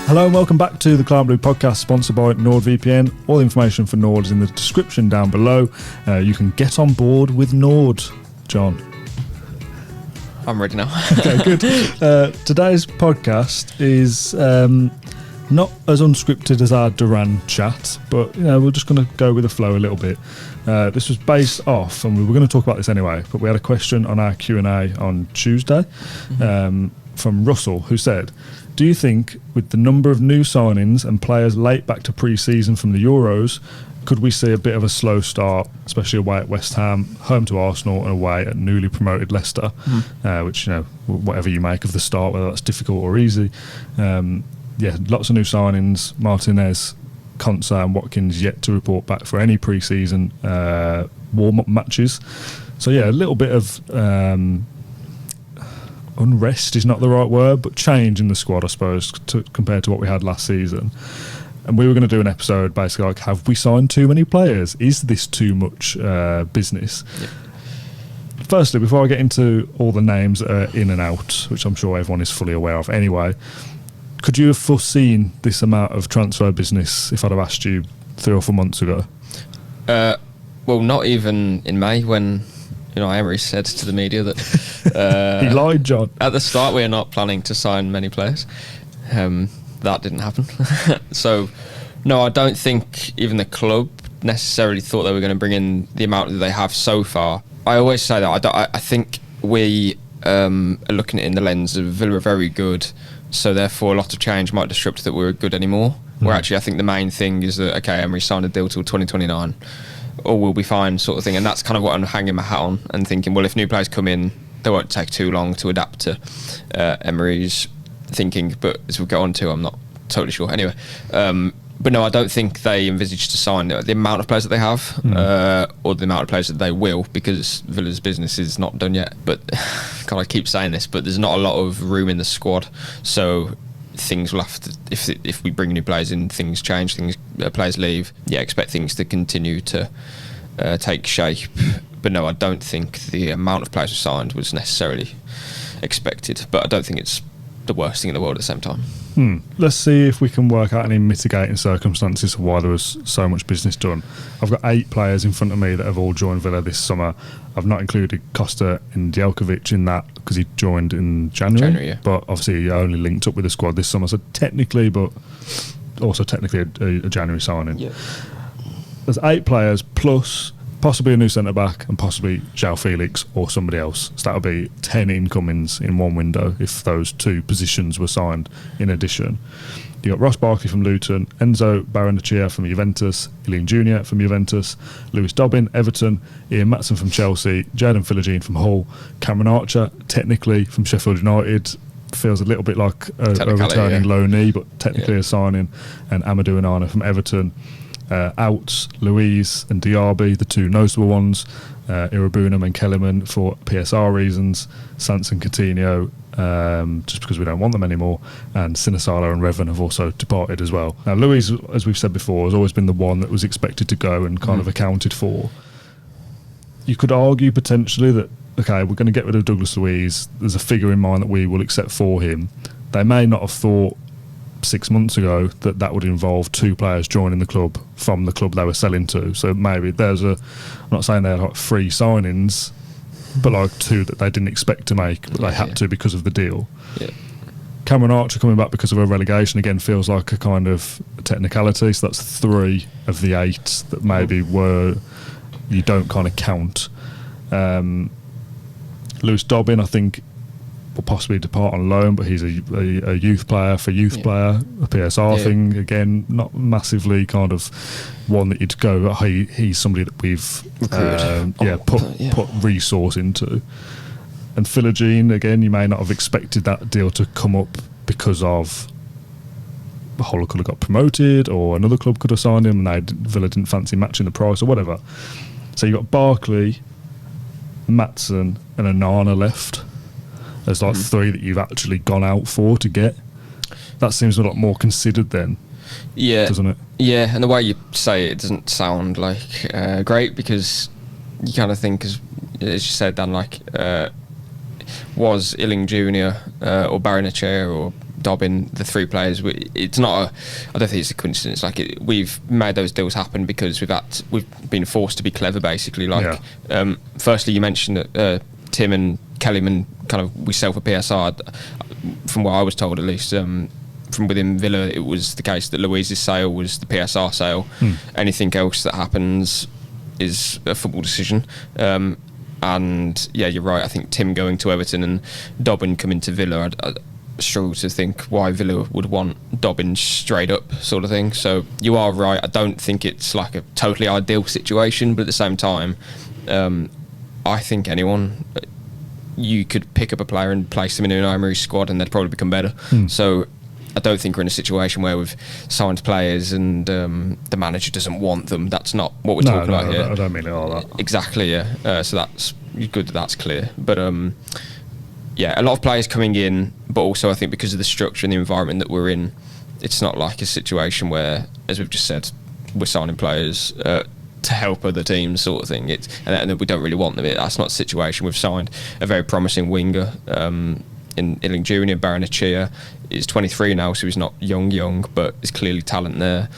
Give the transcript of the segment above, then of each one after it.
Hello and welcome back to the Claret Blue podcast, sponsored by NordVPN. All the information for Nord is in the description down below. You can get on board with Nord. John. I'm ready now. Okay, good. Today's podcast is not as unscripted as our Duran chat, but we're just going to go with the flow a little bit. This was based off, and we were going to talk about this anyway, but we had a question on our Q&A on Tuesday from Russell, who said, do you think with the number of new signings and players late back to pre-season from the Euros, could we see a bit of a slow start, especially away at West Ham, home to Arsenal, and away at newly promoted Leicester, which, whatever you make of the start, whether that's difficult or easy. Lots of new signings. Martinez, Konsa and Watkins yet to report back for any pre-season warm-up matches. So, a little bit of unrest is not the right word, but change in the squad, I suppose, compared to what we had last season. And we were going to do an episode basically like, have we signed too many players? Is this too much business? Yeah. Firstly, before I get into all the names that are in and out, which I'm sure everyone is fully aware of anyway, could you have foreseen this amount of transfer business if I'd have asked you 3 or 4 months ago? Well, not even in May when Unai Emery said to the media that he lied, John. At the start, we are not planning to sign many players. That didn't happen. So, no, I don't think even the club necessarily thought they were going to bring in the amount that they have so far. I always say that. I think we are looking at it in the lens of Villa are very good, so therefore a lot of change might disrupt that we're good anymore. Where actually I think the main thing is that, okay, Emery signed a deal till 2029, or we'll be fine sort of thing. And that's kind of what I'm hanging my hat on and thinking, well, if new players come in, they won't take too long to adapt to Emery's thinking. But as we go on to, I'm not totally sure. Anyway, but no, I don't think they envisage to sign the amount of players that they have or the amount of players that they will, because Villa's business is not done yet. But God, I keep saying this, but there's not a lot of room in the squad. So things will have to, if we bring new players in, things change, players leave. Expect things to continue to take shape. But no, I don't think the amount of players we signed was necessarily expected. But I don't think it's the worst thing in the world at the same time. Let's see if we can work out any mitigating circumstances of why there was so much business done. I've got 8 players in front of me that have all joined Villa this summer. I've not included Costa and Djelkovic in that because he joined in January, but obviously he only linked up with the squad this summer, so technically, but also technically a January signing. There's 8 players plus possibly a new centre-back and possibly João Felix or somebody else. So that would be 10 incomings in one window if those 2 positions were signed in addition. You got Ross Barkley from Luton, Enzo Barrenechea from Juventus, Ilian Jr. from Juventus, Lewis Dobbin, Everton, Ian Matson from Chelsea, Jadon Philogene from Hull, Cameron Archer, technically from Sheffield United, feels a little bit like a returning low knee, but technically a signing, and Amadou Onana from Everton. Outs, Louise and Diaby, the 2 notable ones. Irabunam and Kellerman for PSR reasons. Sanson Coutinho, just because we don't want them anymore. And Sinisalo and Revan have also departed as well. Now, Louise, as we've said before, has always been the one that was expected to go and kind of accounted for. You could argue potentially that, okay, we're going to get rid of Douglas Luiz. There's a figure in mind that we will accept for him. They may not have thought 6 months ago that would involve 2 players joining the club from the club they were selling to. So maybe I'm not saying they're like 3 signings, but like 2 that they didn't expect to make, but they had to because of the deal. Cameron Archer coming back because of a relegation again feels like a kind of technicality. So that's 3 of the 8 that maybe you don't kind of count. Lewis Dobbin, I think, will possibly depart on loan, but he's a youth player for youth player, a PSR thing, again, not massively kind of one that you'd go, he's somebody that we've put resource into. And Philogene, again, you may not have expected that deal to come up because of Hull could have got promoted or another club could have signed him and Villa didn't fancy matching the price or whatever. So you've got Barkley, Matson and Onana left. There's like 3 that you've actually gone out for to get. That seems a lot more considered then, doesn't it? Yeah, and the way you say it doesn't sound like great, because you kind of think, as you said, Dan, like was Ilian Jr. Or Barrenechea or Dobbin, the 3 players. It's not. I don't think it's a coincidence. Like we've made those deals happen because we've been forced to be clever, basically. Like, firstly, you mentioned that Tim and Kellyman kind of we sell for PSR. From what I was told, at least. From within Villa, it was the case that Luiz's sale was the PSR sale. Anything else that happens is a football decision. And yeah, you're right. I think Tim going to Everton and Dobbin coming to Villa, I struggle to think why Villa would want Dobbin straight up sort of thing. So you are right. I don't think it's like a totally ideal situation, but at the same time, I think anyone, you could pick up a player and place them in an Unai Emery squad and they'd probably become better. So I don't think we're in a situation where we've signed players and the manager doesn't want them. That's not what we're talking about here. I don't mean it all that. Exactly, yeah. So that's good that's clear. But yeah, a lot of players coming in, but also I think because of the structure and the environment that we're in, it's not like a situation where, as we've just said, we're signing players to help other teams sort of thing. And we don't really want them. That's not the situation. We've signed a very promising winger in Illing Jr., Barrenechea. He's 23 now, so he's not young, but there's clearly talent there.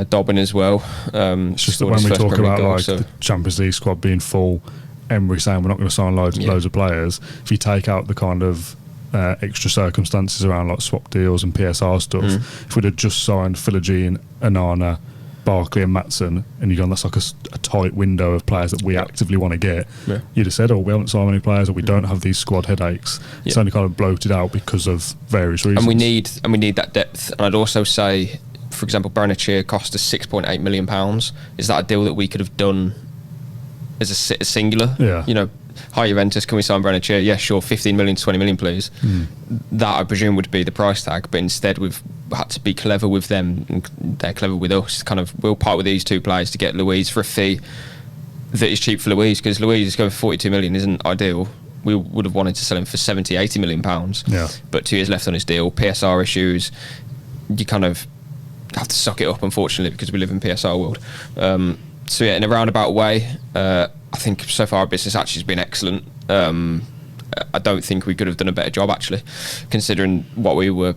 Dobbin as well. It's just that when we talk about the Champions League squad being full, Emery saying we're not going to sign loads of players, if you take out the kind of extra circumstances around like swap deals and PSR stuff, if we'd have just signed Philogene, Anana, Barkley and Maatsen, and you've gone, that's like a tight window of players that we actively want to get, you'd have said, we haven't signed any players, or we don't have these squad headaches. It's only kind of bloated out because of various reasons. And we need that depth. And I'd also say, for example, Barrenechea cost us £6.8 million. Is that a deal that we could have done as a singular? Yeah. You know, hi Juventus, can we sign Barrenechea? Yeah, sure, 15 million, 20 million, please. That I presume would be the price tag, but instead we've had to be clever with them, and they're clever with us. Kind of, we'll part with these 2 players to get Luiz for a fee that is cheap for Luiz, because Luiz is going for 42 million isn't ideal. We would have wanted to sell him for 70, 80 million pounds. Yeah. But 2 years left on his deal, PSR issues, you kind of have to suck it up, unfortunately, because we live in PSR world. So yeah, in a roundabout way, I think so far our business actually has been excellent. I don't think we could have done a better job, actually, considering what we were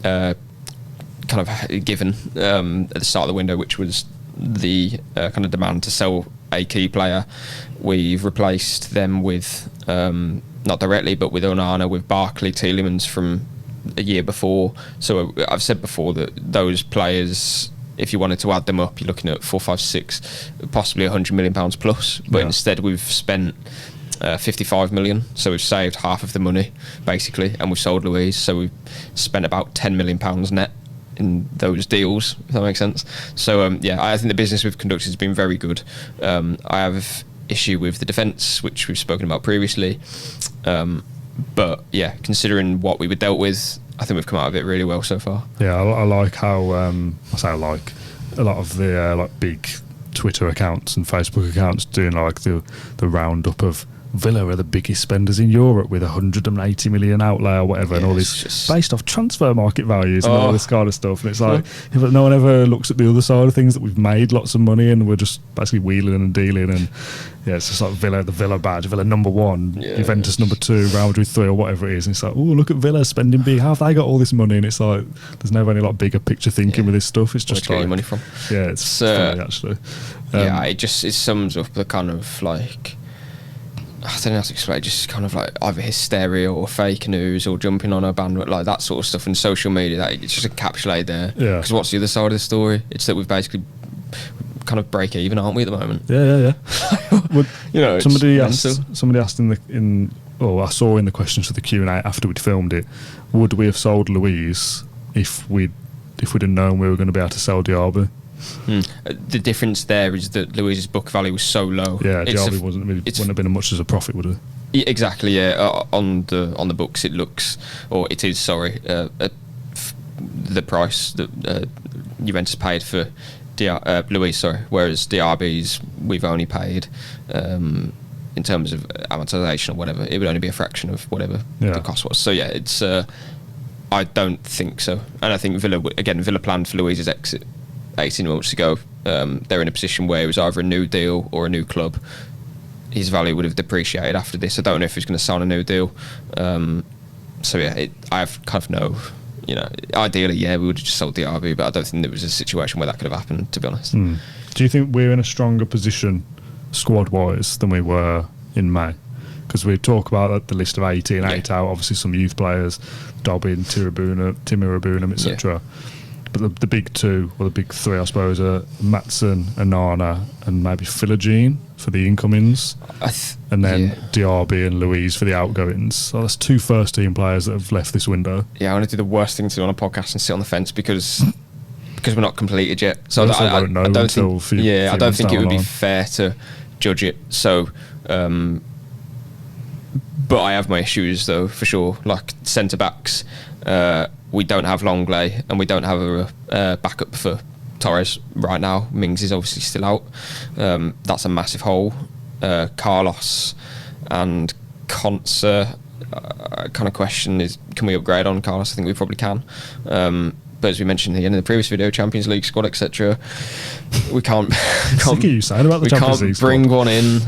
kind of given at the start of the window, which was the kind of demand to sell a key player. We've replaced them with, not directly, but with Onana, with Barkley, Tielemans from a year before. So I've said before that those players, if you wanted to add them up, you're looking at 4, 5, 6, possibly £100 million plus. But instead we've spent 55 million, so we've saved half of the money basically, and we've sold Luiz, so we've spent about £10 million net in those deals, if that makes sense. So yeah, I think the business we've conducted has been very good. I have issue with the defence, which we've spoken about previously, but yeah, considering what we were dealt with, I think we've come out of it really well so far. Yeah, I like how I like a lot of the like big Twitter accounts and Facebook accounts doing like the roundup of Villa are the biggest spenders in Europe with 180 million outlay or whatever, and all this based off transfer market values and all this kind of stuff. And it's like, no one ever looks at the other side of things, that we've made lots of money and we're just basically wheeling and dealing. And yeah, it's just like Villa, the Villa badge, Villa number 1, Juventus number 2, Real Madrid 3, or whatever it is. And it's like, oh, look at Villa spending big. How have they got all this money? And it's like, there's never any like bigger picture thinking with this stuff. It's just where like, your money from. Yeah, it's funny actually. Yeah, it sums up the kind of like, I don't know how to explain it, just kind of like either hysteria or fake news or jumping on a bandwagon, like that sort of stuff, and social media, that it's just encapsulated there. Yeah. Because what's the other side of the story? It's that we've basically kind of break even, aren't we, at the moment? Yeah. Well, you know, somebody asked I saw in the questions for the Q&A after we'd filmed it, would we have sold Luiz if we'd have known we were going to be able to sell Diaby? The difference there is that Luiz's book value was so low. Yeah, Diaby wouldn't have been as much as a profit, would it? Exactly. Yeah, on the books it looks, or it is. Sorry, the price that Juventus paid for Luiz. Sorry, whereas Diaby's we've only paid in terms of amortization or whatever. It would only be a fraction of whatever the cost was. So yeah, it's. I don't think so, and I think Villa planned for Luiz's exit 18 months ago. They're in a position where it was either a new deal or a new club. His value would have depreciated after this. I don't know if he's going to sign a new deal. So yeah, I have kind of no you know, ideally, yeah, we would have just sold Diaby, but I don't think there was a situation where that could have happened, to be honest. Do you think we're in a stronger position squad-wise than we were in May? Because we talk about the list of 80 and 8 out, obviously some youth players, Dobbin, Timurabunam, etc. But the big two, or the big three, I suppose, are Maatsen, Onana, and maybe Philogene for the incomings, and then Diaby and Louise for the outgoings. So that's 2 first-team players that have left this window. Yeah, I want to do the worst thing to do on a podcast and sit on the fence because we're not completed yet. So I don't think it would be fair to judge it. So, but I have my issues though, for sure. Like centre backs, we don't have Longley and we don't have a backup for Torres right now. Mings is obviously still out. That's a massive hole. Carlos and Conser, kind of question is, can we upgrade on Carlos? I think we probably can. But as we mentioned here in the previous video, Champions League squad, etc., we can't. Sick of you saying about the Champions League squad. Bring one in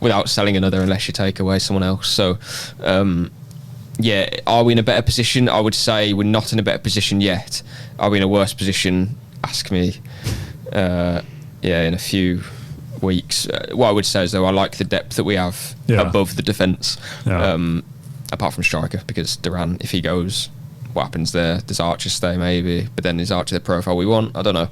without selling another unless you take away someone else. So, are we in a better position? I would say we're not in a better position yet. Are we in a worse position? Ask me. In a few weeks. What I would say is, though, I like the depth that we have above the defence, apart from striker, because Duran, if he goes, what happens there? Does Archer stay maybe? But then is Archer the profile we want? I don't know.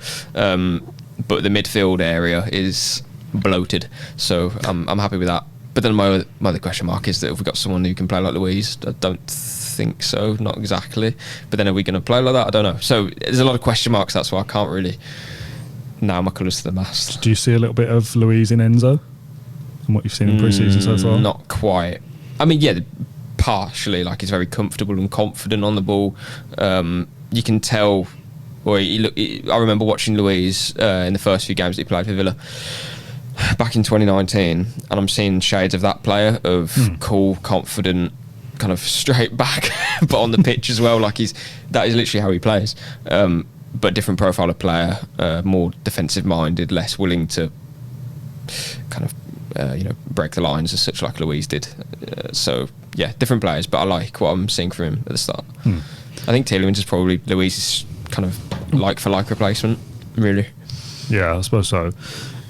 But the midfield area is bloated, so I'm happy with that. But then my other question mark is that if we've got someone who can play like Louise, I don't think so, not exactly. But then are we going to play like that? I don't know. So there's a lot of question marks, that's why I can't really nail my colours to the mast. Do you see a little bit of Louise in Enzo and what you've seen in pre-season so far? Not quite. I mean, yeah, partially, like he's very comfortable and confident on the ball. You can tell, I remember watching Louise in the first few games that he played for Villa back in 2019, and I'm seeing shades of that player, of cool, confident, kind of straight back, but on the pitch as well. Like that is literally how he plays. But different profile of player, more defensive minded, less willing to kind of break the lines as such, like Louise did. So yeah, different players, but I like what I'm seeing from him at the start. I think Tielemans is probably Louise's kind of like for like replacement, really. Yeah, I suppose so.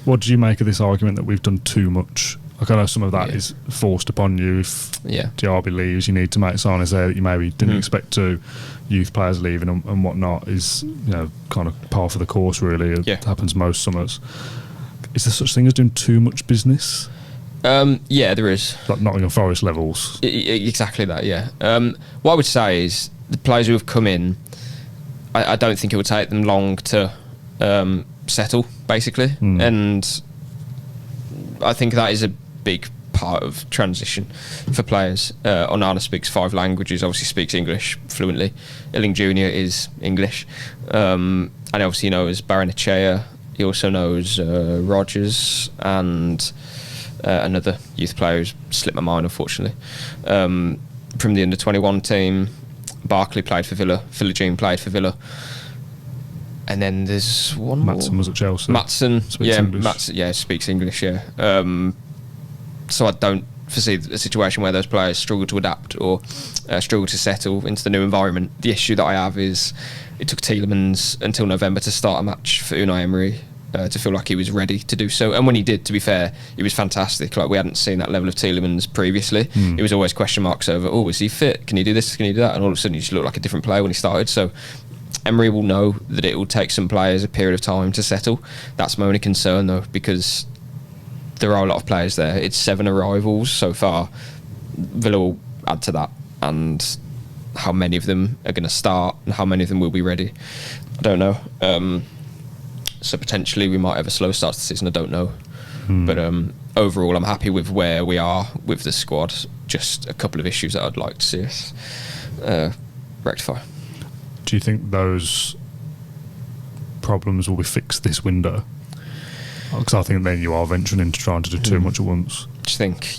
What do you make of this argument that we've done too much? Like, I know some of that is forced upon you. If Diaby leaves, you need to make signings there that you maybe didn't expect to. Youth players leaving and whatnot is, kind of par for the course, really. It happens most summers. Is there such thing as doing too much business? Yeah, there is. Like Nottingham Forest levels. Exactly that, yeah. What I would say is the players who have come in, I don't think it would take them long to settle, basically. And I think that is a big part of transition for players. Onana speaks 5 languages, obviously speaks English fluently. Illing Jr. is English. And obviously he knows Barrenechea. He also knows Rogers and another youth player who's slipped my mind, unfortunately. From the under-21 team, Barkley played for Villa. Philogene played for Villa. And then there's one more. Maatsen was at Chelsea. Maatsen speaks English. Maatsen, speaks English, so I don't foresee a situation where those players struggle to adapt or struggle to settle into the new environment. The issue that I have is it took Tielemans until November to start a match for Unai Emery to feel like he was ready to do so. And when he did, to be fair, he was fantastic. Like, we hadn't seen that level of Tielemans previously. It was always question marks over, is he fit? Can he do this? Can he do that? And all of a sudden he just looked like a different player when he started. So Emery will know that it will take some players a period of time to settle. That's my only concern, though, because there are a lot of players there. It's 7 arrivals so far. Villa will add to that, and how many of them are going to start and how many of them will be ready, I don't know. So potentially we might have a slow start to the season, I don't know. But overall I'm happy with where we are with the squad. Just a couple of issues that I'd like to see us rectify. Do you think those problems will be fixed this window? Because I think then you are venturing into trying to do too much at once. Just think,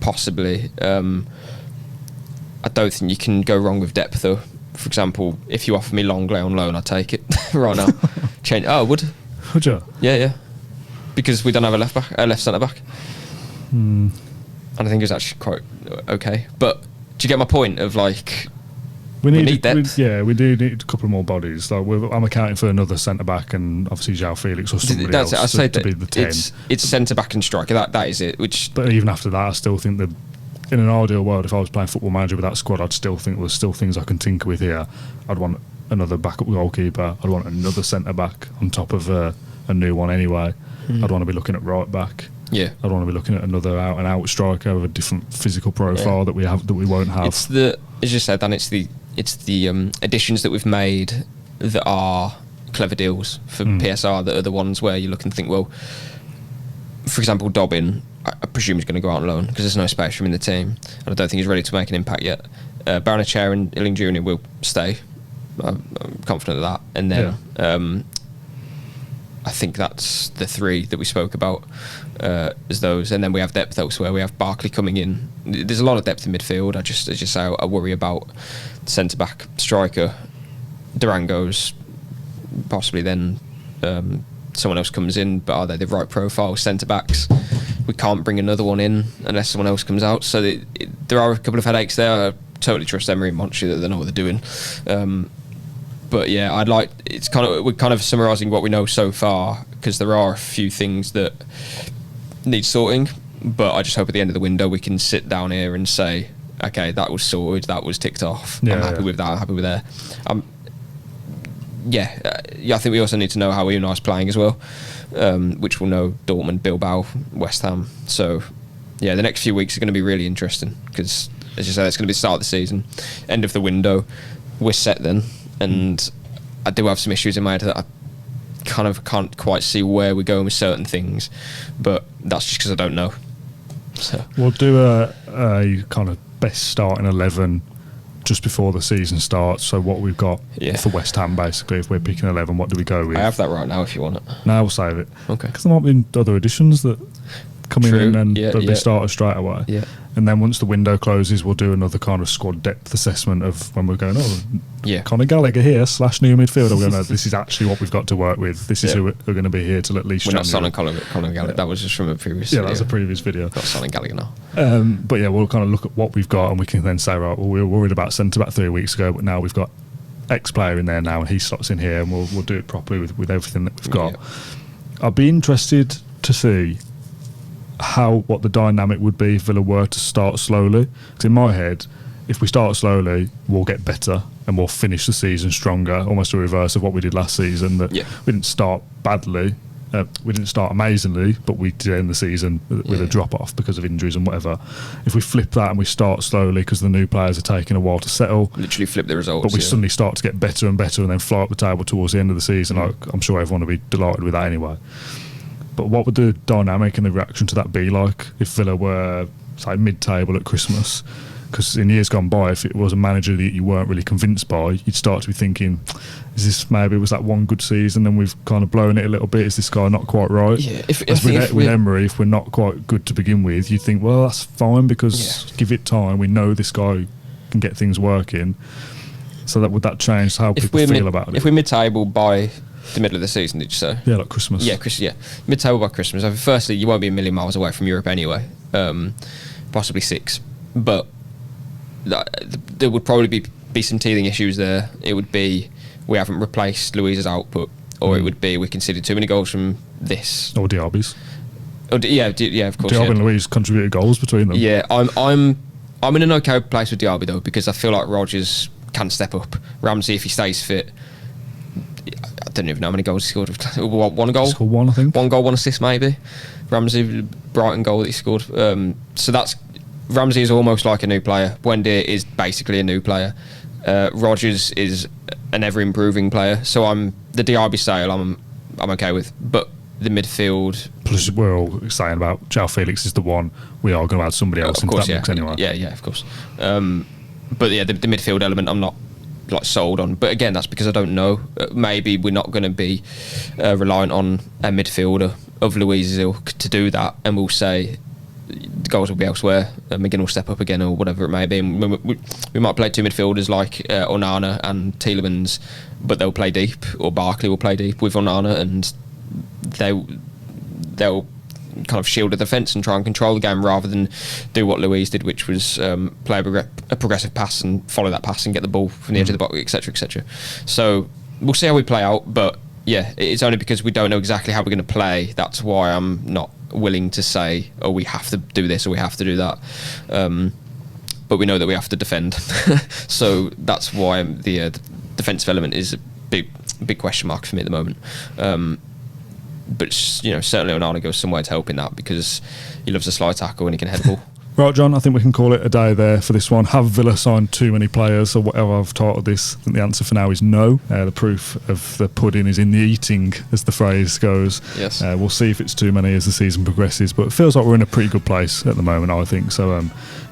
possibly. I don't think you can go wrong with depth, though. For example, if you offer me Longley on loan, I'd take it right now. Change. Oh, would you? Yeah. Because we don't have a left centre back. And I think it's actually quite okay. But do you get my point of, like, we need depth. We do need a couple more bodies. Like I'm accounting for another centre back and obviously João Felix or somebody else to be the 10. It's centre back and striker. That is it. But even after that, I still think that in an ideal world, if I was playing Football Manager with that squad, I'd still think there's still things I can tinker with here. I'd want another backup goalkeeper. I'd want another centre back on top of a new one anyway. I'd want to be looking at right back. Yeah, I'd want to be looking at another out and out striker with a different physical profile that we won't have. It's as you said, Dan. It's the additions that we've made that are clever deals for PSR that are the ones where you look and think, well, for example, Dobbin, I presume he's going to go out on loan because there's no space for him in the team, and I don't think he's ready to make an impact yet. Barnechea and Illing Jr. will stay. I'm confident of that, and then. I think that's the three that we spoke about as those, and then we have depth elsewhere. We have Barkley coming in. There's a lot of depth in midfield. I worry about centre back, striker, Durango's possibly. Then someone else comes in, but are they the right profile centre backs? We can't bring another one in unless someone else comes out. So there are a couple of headaches there. I totally trust Emery and Monchi that they know what they're doing. But yeah, we're kind of summarising what we know so far because there are a few things that need sorting. But I just hope at the end of the window we can sit down here and say, okay, that was sorted, that was ticked off. I'm happy with that. I'm happy with that. I think we also need to know how Unai's playing as well, which we'll know Dortmund, Bilbao, West Ham. So yeah, the next few weeks are going to be really interesting because, as you said, it's going to be the start of the season, end of the window. We're set then. And I do have some issues in my head that I kind of can't quite see where we're going with certain things, but that's just because I don't know. So we'll do a kind of best starting 11 just before the season starts. So what we've got for West Ham, basically, if we're picking 11, what do we go with? I have that right now if you want it. No, we'll save it. Okay. Because there might be other additions that come in and they'll be started straight away. Yeah. And then once the window closes, we'll do another kind of squad depth assessment of when we're going, Conor Gallagher here / new midfielder. We're going, no, this is actually what we've got to work with. This is who we're going to be here till at least January. We're not signing Conor Gallagher. That was just from a previous video. Yeah, that was a previous video. Not signing Gallagher now. But yeah, we'll kind of look at what we've got and we can then say, right, well, we were worried about centre-back 3 weeks ago, but now we've got X player in there now and he slots in here and we'll do it properly with everything that we've got. Yeah. I'd be interested to see what the dynamic would be if Villa were to start slowly. Because in my head, if we start slowly, we'll get better and we'll finish the season stronger, almost a reverse of what we did last season. That we didn't start badly, we didn't start amazingly, but we did end the season with a drop-off because of injuries and whatever. If we flip that and we start slowly because the new players are taking a while to settle, literally flip the results, but we suddenly start to get better and better and then fly up the table towards the end of the season, I'm sure everyone will be delighted with that anyway. But what would the dynamic and the reaction to that be like if Villa were, say, mid-table at Christmas? Because in years gone by, if it was a manager that you weren't really convinced by, you'd start to be thinking, was that one good season and we've kind of blown it a little bit? Is this guy not quite right? Yeah, with Emery, if we're not quite good to begin with, you'd think, well, that's fine because give it time. We know this guy can get things working. So would that change how people feel about it? If we're mid-table by the middle of the season, did you say? Yeah, like Christmas. Yeah, mid-table by Christmas. I mean, firstly, you won't be a million miles away from Europe anyway, possibly 6. But there would probably be some teething issues there. It would be we haven't replaced Luiz's output, or it would be we conceded too many goals from this. Or Diaby's. Of course. Diaby and Luiz contributed goals between them. Yeah, I'm in an okay place with Diaby though, because I feel like Rodgers can step up. Ramsey, if he stays fit, I don't even know how many goals he scored. One goal? He scored one, I think. 1 goal, 1 assist maybe. Ramsey, Brighton goal that he scored. So that's... Ramsey is almost like a new player. Buendia is basically a new player. Rodgers is an ever-improving player. So the Diaby sale I'm okay with. But the midfield... Plus we're all saying about João Felix is the one. We are going to add somebody else into that mix anyway. Yeah, of course. But yeah, the midfield element I'm not sold on, but again that's because I don't know. Maybe we're not going to be reliant on a midfielder of Luiz's ilk to do that, and we'll say the goals will be elsewhere. McGinn will step up again, or whatever it may be. And we might play 2 midfielders like Onana and Tielemans, but they'll play deep, or Barkley will play deep with Onana, and they'll kind of shield the defence and try and control the game rather than do what Luiz did, which was play a progressive pass and follow that pass and get the ball from the edge of the box, etc., etc. So we'll see how we play out, but yeah, it's only because we don't know exactly how we're going to play. That's why I'm not willing to say, oh, we have to do this or we have to do that. But we know that we have to defend. So that's why the defensive element is a big question mark for me at the moment. But certainly Onana goes somewhere to help in that, because he loves a slide tackle and he can head the ball. Right, John, I think we can call it a day there for this one. Have Villa signed too many players, or whatever I've titled this? I think the answer for now is no. The proof of the pudding is in the eating, as the phrase goes. Yes. We'll see if it's too many as the season progresses, but it feels like we're in a pretty good place at the moment, I think. So,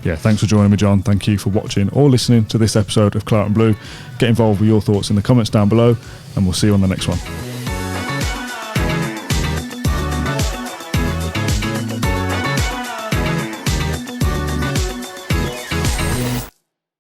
thanks for joining me, John. Thank you for watching or listening to this episode of Claret and Blue. Get involved with your thoughts in the comments down below, and we'll see you on the next one.